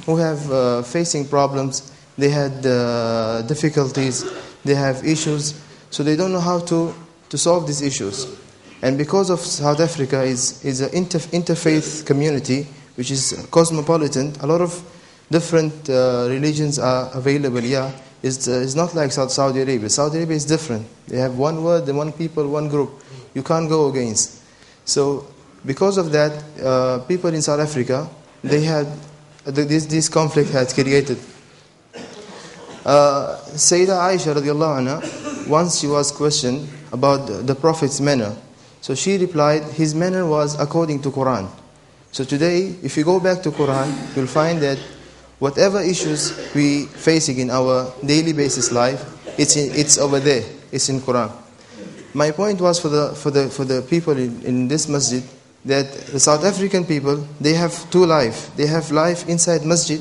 who have facing problems, they had difficulties, they have issues, so they don't know how to solve these issues. And because of South Africa is an interfaith community, which is cosmopolitan, a lot of different religions are available. Yeah, it's not like Saudi Arabia. Saudi Arabia is different. They have one word, one people, one group. You can't go against. So because of that, people in South Africa, they had this conflict had created. Sayyidah Aisha radiallahu anha, once she was questioned about the Prophet's manner. So she replied, his manner was according to Quran. So today, if you go back to Quran, you'll find that whatever issues we facing in our daily basis life, it's over there. It's in Quran. My point was for the people in this masjid, that the South African people, they have two life. They have life inside masjid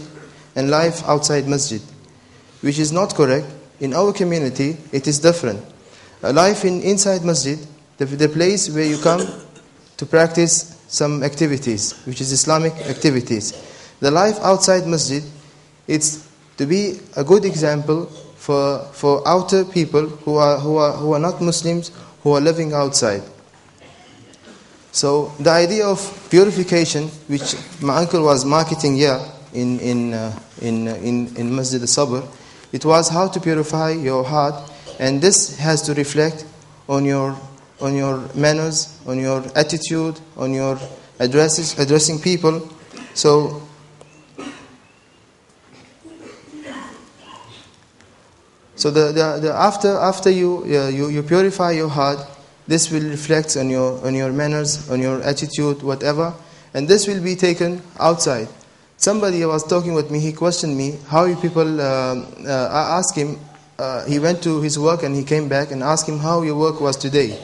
and life outside masjid, which is not correct. In our community, it is different. A life inside masjid, the place where you come to practice some activities, which is Islamic activities. The life outside masjid, it's to be a good example for outer people who are not Muslims, who are living outside. So the idea of purification, which my uncle was marketing here in Masjid al-Sabr, it was how to purify your heart, and this has to reflect on your manners, on your attitude, on your addressing people. So after you purify your heart, this will reflect on your manners, on your attitude, whatever, and this will be taken outside. Somebody was talking with me, he questioned me, how you people, I asked him, he went to his work and he came back and asked him how your work was today.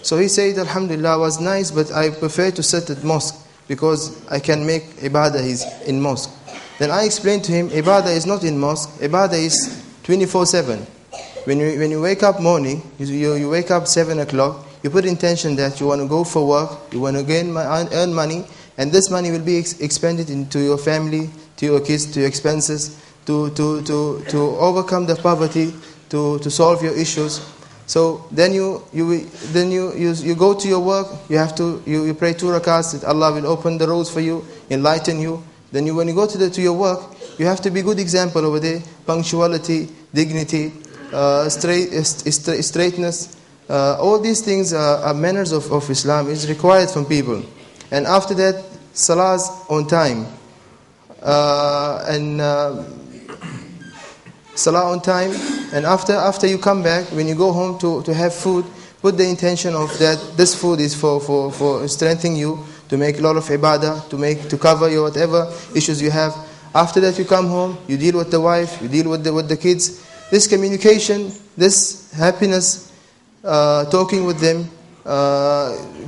So he said, Alhamdulillah, was nice, but I prefer to sit at mosque because I can make ibadah in mosque. Then I explained to him, ibadah is not in mosque, ibadah is 24/7. When you wake up morning, you wake up 7 o'clock, you put intention that you want to go for work, you want to earn money, and this money will be expended into your family, to your kids, to your expenses, to overcome the poverty, to solve your issues. So then you go to your work, you pray 2 rakats that Allah will open the roads for you, enlighten you. Then when you go to your work, you have to be good example over there, punctuality, dignity, straightness. All these things are manners of Islam, is required from people. And after that, salahs on time. Salah on time, and after you come back, when you go home to have food, put the intention of that this food is for strengthening you, to make a lot of ibadah, to cover your whatever issues you have. After that you come home, you deal with the wife, you deal with the kids. This communication, this happiness, talking with them,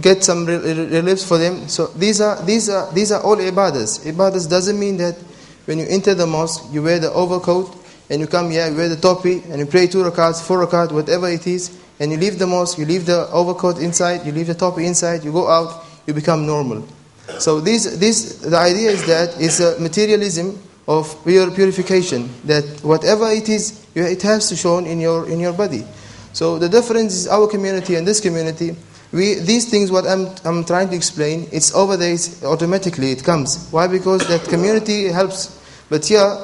get some reliefs for them. So these are all ibadahs. Ibadahs doesn't mean that when you enter the mosque, you wear the overcoat, and you come here, you wear the topi, and you pray 2 rakats, 4 rakats, whatever it is, and you leave the mosque, you leave the overcoat inside, you leave the topi inside, you go out, you become normal. So the idea is that it's a materialism of purification, that whatever it is, it has to show in your body. So the difference is our community and this community. These things, what I'm trying to explain, it's over there, automatically it comes. Why? Because that community helps. But here,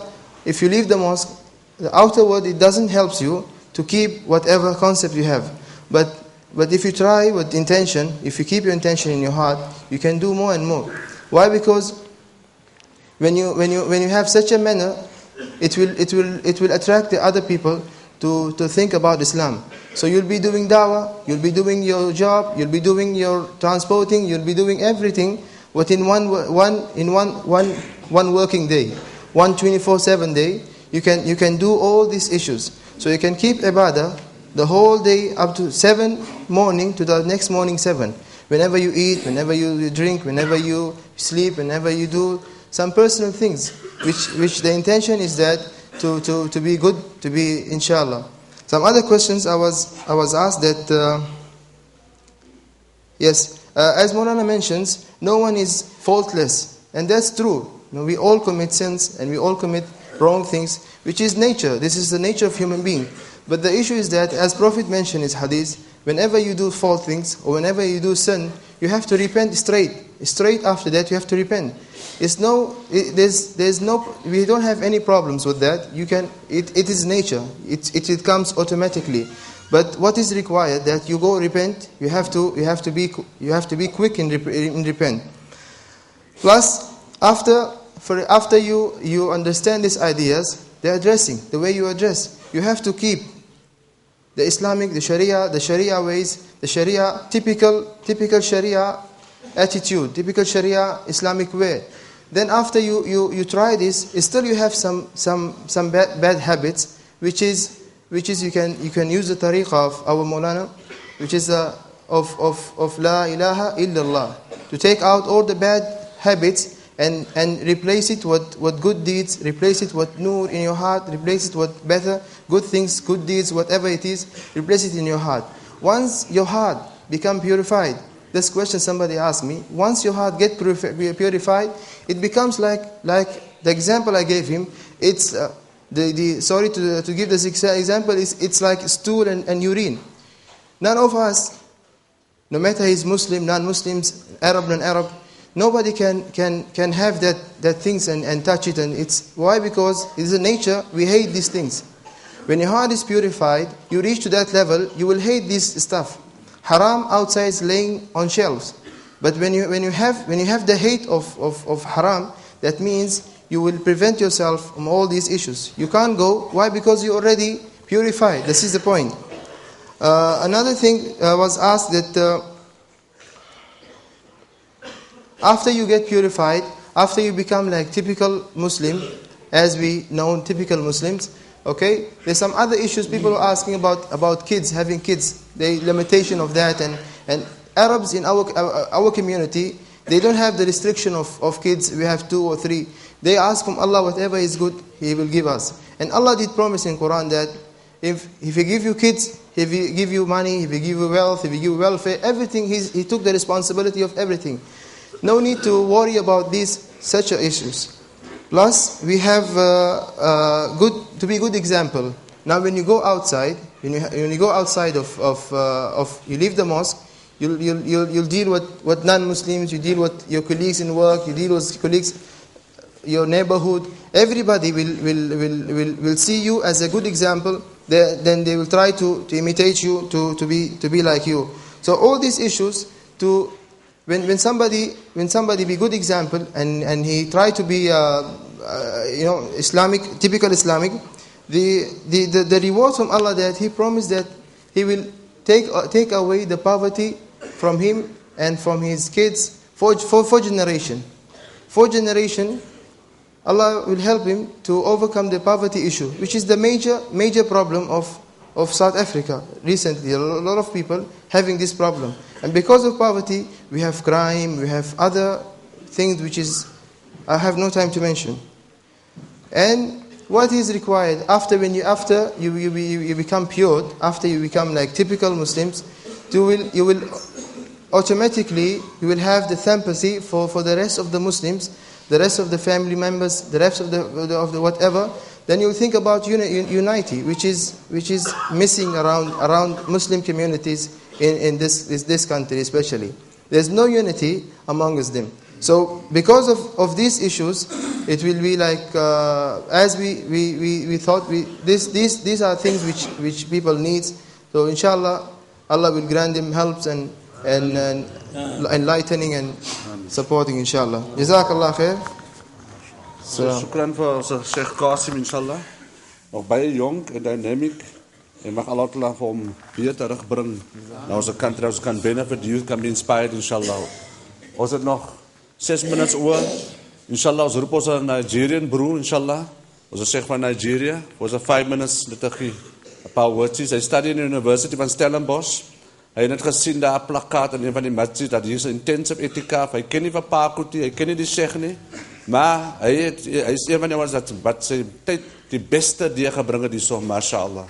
if you leave the mosque, the outer world, it doesn't help you to keep whatever concept you have. But if you try with intention, if you keep your intention in your heart, you can do more and more. Why? Because when you have such a manner, it will attract the other people to think about Islam. So you'll be doing dawah, you'll be doing your job, you'll be doing your transporting, you'll be doing everything within one working day, 24/7 day. You can do all these issues. So you can keep ibadah the whole day up to 7 morning to the next morning 7. Whenever you eat, whenever you drink, whenever you sleep, whenever you do some personal things, which the intention is that to be good, to be inshallah. Some other questions I was asked that yes, as Maulana mentions, no one is faultless, and that's true. No, we all commit sins and we all commit wrong things, which is nature. This is the nature of human being. But the issue is that, as Prophet mentioned in his hadith, whenever you do false things or whenever you do sin, you have to repent straight. Straight after that, you have to repent. We don't have any problems with that. It is nature. It comes automatically. But what is required that you go repent. You have to be quick in repent. Plus, after you understand these ideas, the addressing, the way you address, you have to keep the Islamic, the Sharia ways, the Sharia typical Sharia attitude, typical Sharia Islamic way. Then after you try this, still you have some bad habits, which is you can use the tariqah of our Maulana, which is of La ilaha illallah, to take out all the bad habits and replace it with good deeds, replace it with nur in your heart, replace it with better, good things, good deeds, whatever it is, replace it in your heart. Once your heart become purified, this question somebody asked me, once your heart get purified, it becomes like the example I gave him. It's sorry to give this example, it's like stool and urine. None of us, no matter he's Muslim, non-Muslims, Arab, non-Arab, nobody can have that things and touch it. And it's why? Because it's a nature. We hate these things. When your heart is purified, you reach to that level, you will hate this stuff. Haram outside is laying on shelves, but when you have the hate of haram, that means you will prevent yourself from all these issues. You can't go. Why? Because you already purified. This is the point. Another thing was asked that after you get purified, after you become like typical Muslim, as we know typical Muslims, okay, there's some other issues people are asking about kids, having kids, the limitation of that, and Arabs in our community, they don't have the restriction of kids. We have 2 or 3. They ask from Allah whatever is good, He will give us. And Allah did promise in Quran that if He give you kids, if He give you money, if He give you wealth, if He give you welfare, everything, He took the responsibility of everything. No need to worry about these such issues. Plus, we have to be good example. Now, when you go outside, when you go outside of you leave the mosque, you'll deal with non-Muslims, you deal with your colleagues in work, you deal with colleagues, your neighborhood. Everybody will see you as a good example. Then they will try to imitate you, to be like you. So all these issues when somebody be good example and he try to be Islamic, typical Islamic, the reward from Allah that He promised that He will take away the poverty from him and from his kids for generation. For generation, Allah will help him to overcome the poverty issue, which is the major problem of South Africa recently. A lot of people having this problem. And because of poverty, we have crime, we have other things which is, I have no time to mention. And what is required after you become pure, after you become like typical Muslims, you will automatically have the sympathy for the rest of the Muslims, the rest of the family members, the rest of the whatever. Then you think about unity, which is missing around Muslim communities in this country especially. There's no unity amongst them. So because of these issues, it will be like as we thought. These are things which people need. So inshallah, Allah will grant them helps and enlightening and supporting inshallah. Jazakallah khair. Shukran voor Sheikh Qasim inshallah. Nog baie jong en dynamic. En mag Allah vir hom weer terugbring na ons country, ons kan benefit, youth can be inspired inshallah. Ons het nog 6 minutes oor. Inshallah, ons roep ons Nigerian broer inshallah. Ons Sheikh van Nigeria. Ons 5 minutes liturgie. 'n paar woordjies. Hy study in the University van Stellenbosch. Hy het net gesien daar 'n plakkaat in een van die masjids dat hier is 'n intensive itikaaf. Hy ken nie van Pakuti, hy ken nie die Sheikh nie. Maar hy is een van die wat sy tyd die beste deurgebring het hierso, mashallah.